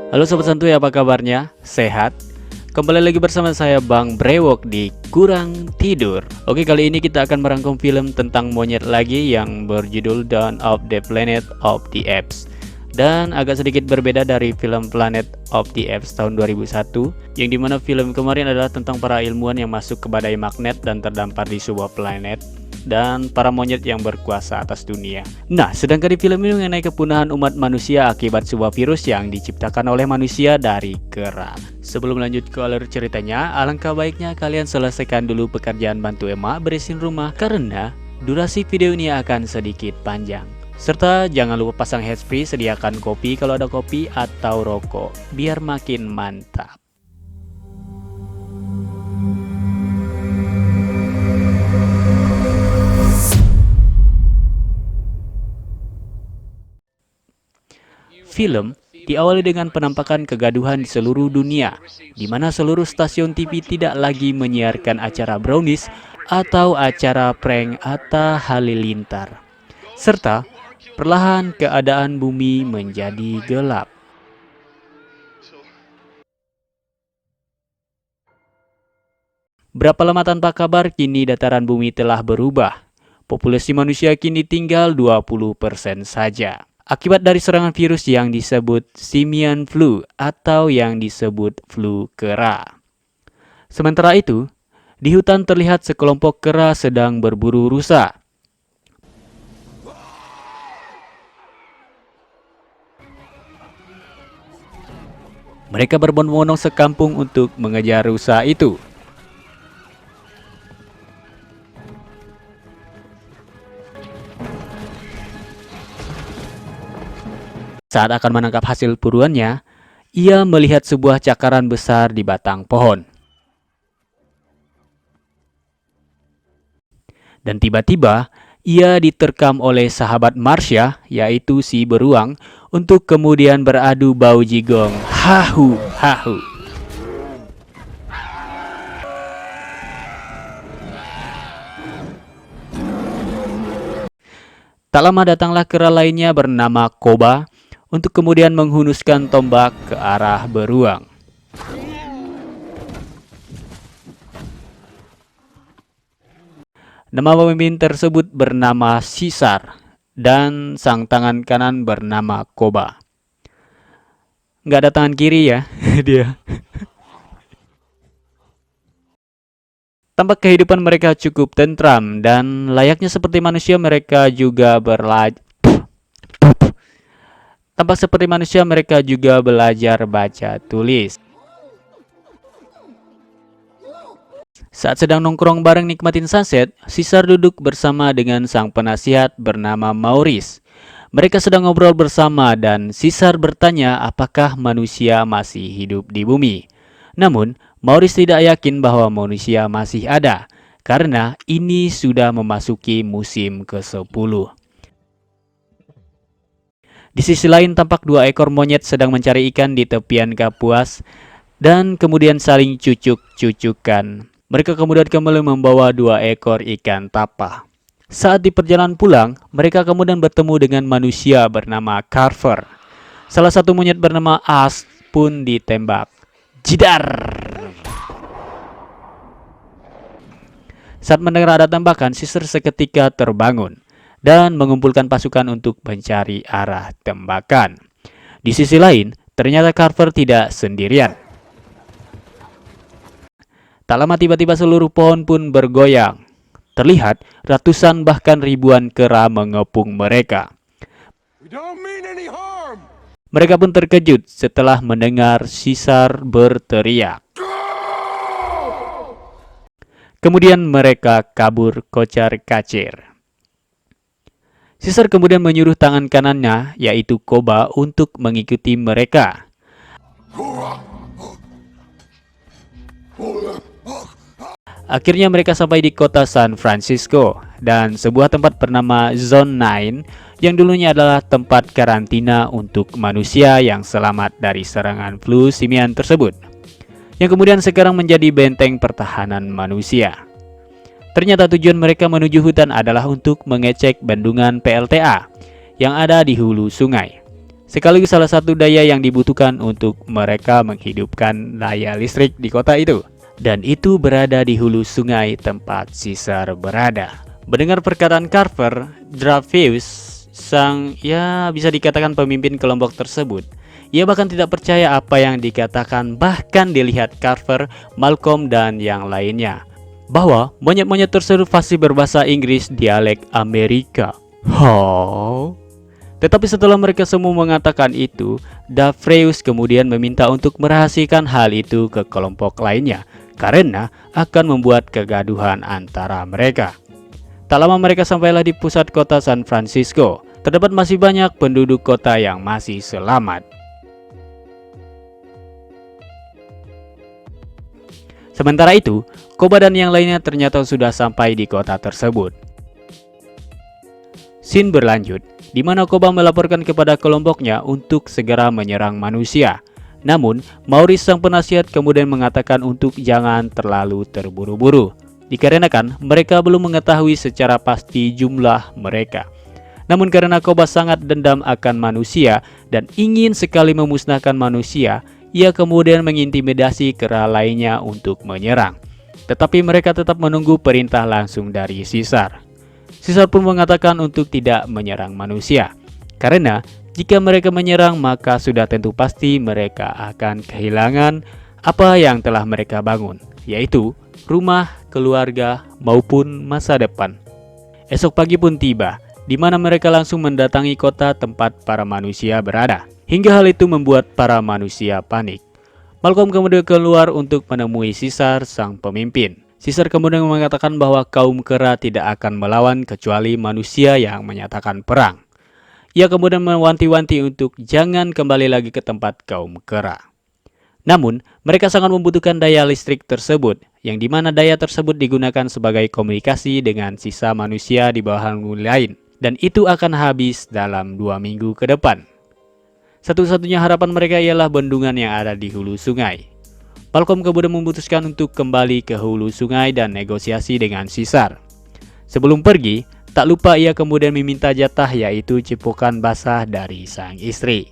Halo Sobat Santuy, apa kabarnya? Sehat? Kembali lagi bersama saya Bang Brewok di Kurang Tidur. Oke, kali ini kita akan merangkum film tentang monyet lagi yang berjudul Dawn of the Planet of the Apes. Dan agak sedikit berbeda dari film Planet of the Apes tahun 2001, yang dimana film kemarin adalah tentang para ilmuwan yang masuk ke badai magnet dan terdampar di sebuah planet dan para monyet yang berkuasa atas dunia. Nah, sedangkan di film ini mengenai kepunahan umat manusia akibat sebuah virus yang diciptakan oleh manusia dari kera. Sebelum lanjut ke alur ceritanya, alangkah baiknya kalian selesaikan dulu pekerjaan bantu emak beresin rumah karena durasi video ini akan sedikit panjang. Serta jangan lupa pasang handsfree, sediakan kopi kalau ada kopi atau rokok biar makin mantap. Film diawali dengan penampakan kegaduhan di seluruh dunia, di mana seluruh stasiun TV tidak lagi menyiarkan acara brownies atau acara prank Atta Halilintar. Serta perlahan keadaan bumi menjadi gelap. Berapa lama tanpa kabar, kini dataran bumi telah berubah. Populasi manusia kini tinggal 20% saja. Akibat dari serangan virus yang disebut simian flu atau yang disebut flu kera. Sementara itu, di hutan terlihat sekelompok kera sedang berburu rusa. Mereka berbondong-bondong sekampung untuk mengejar rusa itu. Saat akan menangkap hasil buruannya, ia melihat sebuah cakaran besar di batang pohon. Dan tiba-tiba, ia diterkam oleh sahabat Marsha, yaitu si beruang, untuk kemudian beradu bau jigong. Hahu, hahu. Tak lama datanglah kera lainnya bernama Koba, untuk kemudian menghunuskan tombak ke arah beruang. Nama pemimpin tersebut bernama Caesar dan sang tangan kanan bernama Koba. Nggak ada tangan kiri ya dia. Tampak kehidupan mereka cukup tentram dan layaknya seperti manusia mereka juga belajar baca tulis. Saat sedang nongkrong bareng nikmatin sunset, Caesar duduk bersama dengan sang penasihat bernama Maurice. Mereka sedang ngobrol bersama dan Caesar bertanya apakah manusia masih hidup di bumi. Namun, Maurice tidak yakin bahwa manusia masih ada, karena ini sudah memasuki musim ke-10. Di sisi lain tampak dua ekor monyet sedang mencari ikan di tepian kapuas dan kemudian saling cucuk-cucukan. Mereka kemudian kembali membawa dua ekor ikan tapa. Saat di perjalanan pulang, mereka kemudian bertemu dengan manusia bernama Carver. Salah satu monyet bernama Ash pun ditembak. Jedar! Saat mendengar ada tembakan, Caesar seketika terbangun dan mengumpulkan pasukan untuk mencari arah tembakan. Di sisi lain, ternyata Carver tidak sendirian. Tak lama tiba-tiba seluruh pohon pun bergoyang. Terlihat ratusan bahkan ribuan kera mengepung mereka. Mereka pun terkejut setelah mendengar Caesar berteriak. Kemudian mereka kabur kocar-kacir. Caesar kemudian menyuruh tangan kanannya, yaitu Koba, untuk mengikuti mereka. Akhirnya mereka sampai di kota San Francisco dan sebuah tempat bernama Zone 9 yang dulunya adalah tempat karantina untuk manusia yang selamat dari serangan flu simian tersebut, yang kemudian sekarang menjadi benteng pertahanan manusia. Ternyata tujuan mereka menuju hutan adalah untuk mengecek bendungan PLTA yang ada di hulu sungai. sekaligus salah satu daya yang dibutuhkan untuk mereka menghidupkan daya listrik di kota itu. Dan itu berada di hulu sungai tempat Caesar berada. Mendengar perkataan Carver, Dravius, sang bisa dikatakan pemimpin kelompok tersebut, ia bahkan tidak percaya apa yang dikatakan, bahkan dilihat Carver, Malcolm, dan yang lainnya, bahwa monyet-monyet tersebut pasti berbahasa Inggris dialek Amerika. Tetapi setelah mereka semua mengatakan itu, Dravius kemudian meminta untuk merahasiakan hal itu ke kelompok lainnya, karena akan membuat kegaduhan antara mereka. Tak lama mereka sampailah di pusat kota San Francisco. Terdapat masih banyak penduduk kota yang masih selamat. Sementara itu, Koba dan yang lainnya ternyata sudah sampai di kota tersebut. Scene berlanjut, di mana Koba melaporkan kepada kelompoknya untuk segera menyerang manusia. Namun, Maurice sang penasihat kemudian mengatakan untuk jangan terlalu terburu-buru, dikarenakan mereka belum mengetahui secara pasti jumlah mereka. Namun karena Koba sangat dendam akan manusia dan ingin sekali memusnahkan manusia, ia kemudian mengintimidasi kera lainnya untuk menyerang. Tetapi mereka tetap menunggu perintah langsung dari Caesar. Caesar pun mengatakan untuk tidak menyerang manusia, karena jika mereka menyerang maka sudah tentu pasti mereka akan kehilangan apa yang telah mereka bangun, yaitu rumah, keluarga, maupun masa depan. Esok pagi pun tiba, di mana mereka langsung mendatangi kota tempat para manusia berada. Hingga hal itu membuat para manusia panik. Malcolm kemudian keluar untuk menemui Caesar sang pemimpin. Caesar kemudian mengatakan bahwa kaum kera tidak akan melawan kecuali manusia yang menyatakan perang. Ia kemudian mewanti-wanti untuk jangan kembali lagi ke tempat kaum kera. Namun, mereka sangat membutuhkan daya listrik tersebut, yang dimana daya tersebut digunakan sebagai komunikasi dengan sisa manusia di bawah bumi lain. Dan itu akan habis dalam 2 minggu ke depan. Satu-satunya harapan mereka ialah bendungan yang ada di hulu sungai. Malcolm kemudian memutuskan untuk kembali ke hulu sungai dan negosiasi dengan Caesar. Sebelum pergi, tak lupa ia kemudian meminta jatah, yaitu cipokan basah dari sang istri.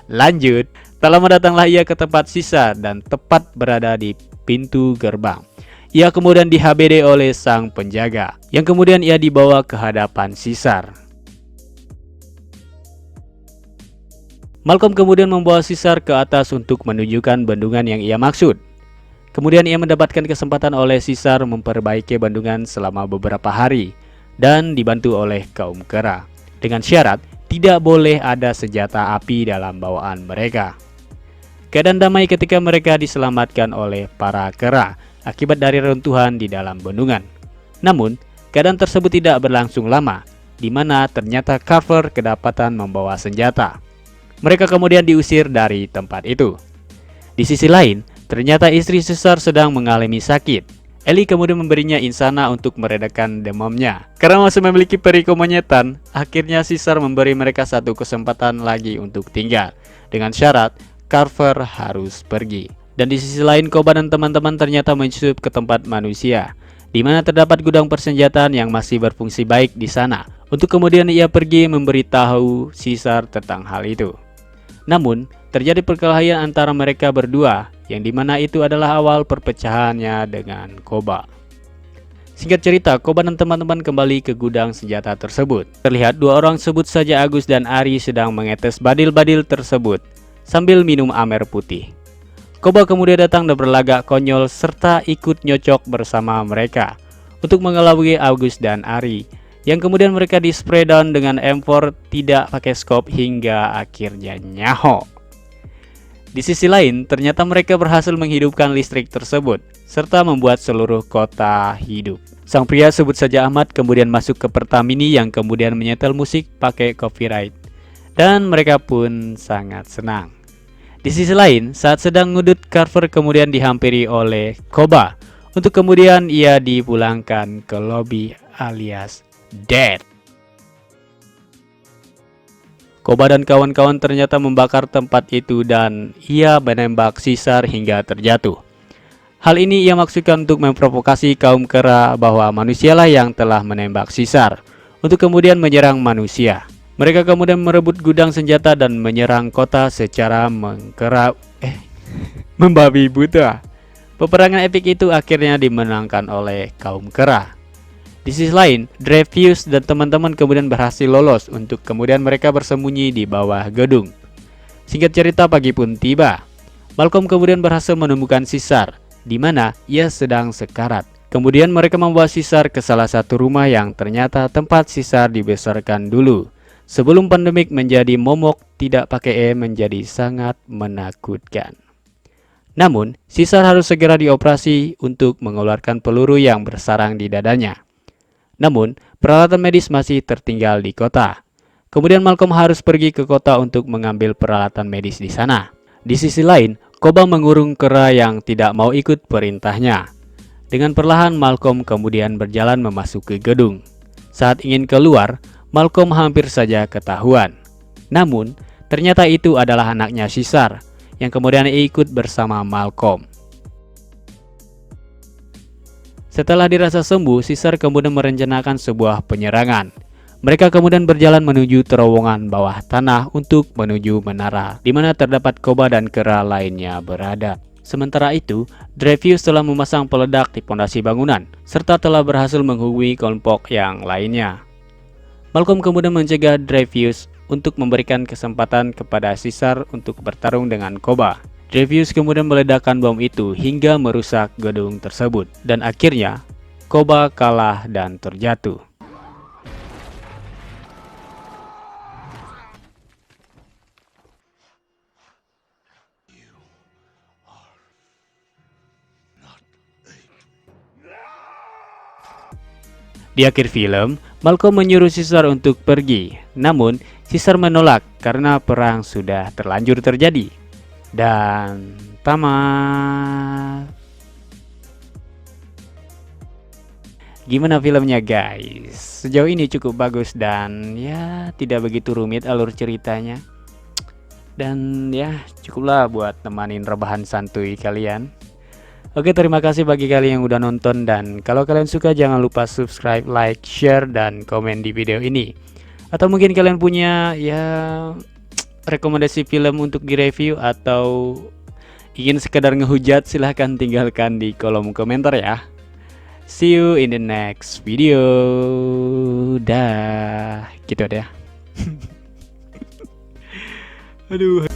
Lanjut, tak lama datanglah ia ke tempat Caesar dan tepat berada di pintu gerbang. Ia kemudian di-HBD oleh sang penjaga, yang kemudian ia dibawa ke hadapan Caesar. Malcolm kemudian membawa Caesar ke atas untuk menunjukkan bendungan yang ia maksud. Kemudian ia mendapatkan kesempatan oleh Caesar memperbaiki bendungan selama beberapa hari dan dibantu oleh kaum kera, dengan syarat tidak boleh ada senjata api dalam bawaan mereka. Keadaan damai ketika mereka diselamatkan oleh para kera akibat dari runtuhan di dalam bendungan. Namun, keadaan tersebut tidak berlangsung lama, di mana ternyata Carver kedapatan membawa senjata. Mereka kemudian diusir dari tempat itu. Di sisi lain, ternyata istri Caesar sedang mengalami sakit. Ellie kemudian memberinya insana untuk meredakan demamnya. Karena masih memiliki peri kemonyetan, akhirnya Caesar memberi mereka satu kesempatan lagi untuk tinggal, dengan syarat Carver harus pergi. Dan di sisi lain, Koba dan teman-teman ternyata menyusup ke tempat manusia, di mana terdapat gudang persenjataan yang masih berfungsi baik di sana. Untuk kemudian ia pergi memberitahu Caesar tentang hal itu. Namun, terjadi perkelahian antara mereka berdua, yang dimana itu adalah awal perpecahannya dengan Koba. Singkat cerita, Koba dan teman-teman kembali ke gudang senjata tersebut. Terlihat dua orang, sebut saja Agus dan Ari, sedang mengetes badil-badil tersebut sambil minum amer putih. Koba kemudian datang dan berlagak konyol serta ikut nyocok bersama mereka untuk mengelabui Agus dan Ari, yang kemudian mereka di spray down dengan M4 tidak pakai scope hingga akhirnya nyaho. Di sisi lain, ternyata mereka berhasil menghidupkan listrik tersebut serta membuat seluruh kota hidup. Sang pria, sebut saja Ahmad, kemudian masuk ke Pertamini yang kemudian menyetel musik pakai copyright. Dan mereka pun sangat senang. Di sisi lain, saat sedang ngudut, Carver kemudian dihampiri oleh Koba untuk kemudian ia dipulangkan ke lobi alias dead. Koba dan kawan-kawan ternyata membakar tempat itu dan ia menembak Caesar hingga terjatuh. Hal ini ia maksudkan untuk memprovokasi kaum kera bahwa manusialah yang telah menembak Caesar untuk kemudian menyerang manusia. Mereka kemudian merebut gudang senjata dan menyerang kota secara membabi buta. Peperangan epik itu akhirnya dimenangkan oleh kaum kera. Di sisi lain, Dravius dan teman-teman kemudian berhasil lolos untuk kemudian mereka bersembunyi di bawah gedung. Singkat cerita, pagi pun tiba. Malcolm kemudian berhasil menemukan Caesar, di mana ia sedang sekarat. Kemudian mereka membawa Caesar ke salah satu rumah yang ternyata tempat Caesar dibesarkan dulu. Sebelum pandemik menjadi momok tidak pakai menjadi sangat menakutkan. Namun, Caesar harus segera dioperasi untuk mengeluarkan peluru yang bersarang di dadanya. Namun, peralatan medis masih tertinggal di kota. Kemudian Malcolm harus pergi ke kota untuk mengambil peralatan medis di sana. Di sisi lain, Koba mengurung kera yang tidak mau ikut perintahnya. Dengan perlahan, Malcolm kemudian berjalan memasuki gedung. Saat ingin keluar, Malcolm hampir saja ketahuan. Namun, ternyata itu adalah anaknya Caesar, yang kemudian ikut bersama Malcolm. Setelah dirasa sembuh, Caesar kemudian merencanakan sebuah penyerangan. Mereka kemudian berjalan menuju terowongan bawah tanah untuk menuju menara, di mana terdapat Koba dan kera lainnya berada. Sementara itu, Dravius telah memasang peledak di pondasi bangunan, serta telah berhasil menghubungi kelompok yang lainnya. Malcolm kemudian mencegah Dravius untuk memberikan kesempatan kepada Caesar untuk bertarung dengan Koba. Dravius kemudian meledakkan bom itu hingga merusak gedung tersebut, dan akhirnya Koba kalah dan terjatuh. Di akhir film, Malcolm menyuruh Caesar untuk pergi, namun Caesar menolak karena perang sudah terlanjur terjadi. Dan tamat. Gimana filmnya guys? Sejauh ini cukup bagus dan ya tidak begitu rumit alur ceritanya. Dan ya cukuplah buat temanin rebahan santuy kalian. Oke, terima kasih bagi kalian yang udah nonton, dan kalau kalian suka jangan lupa subscribe, like, share, dan komen di video ini. Atau mungkin kalian punya ya rekomendasi film untuk direview atau ingin sekedar ngehujat, silahkan tinggalkan di kolom komentar ya. See you in the next video. Dah, gitu deh. Aduh.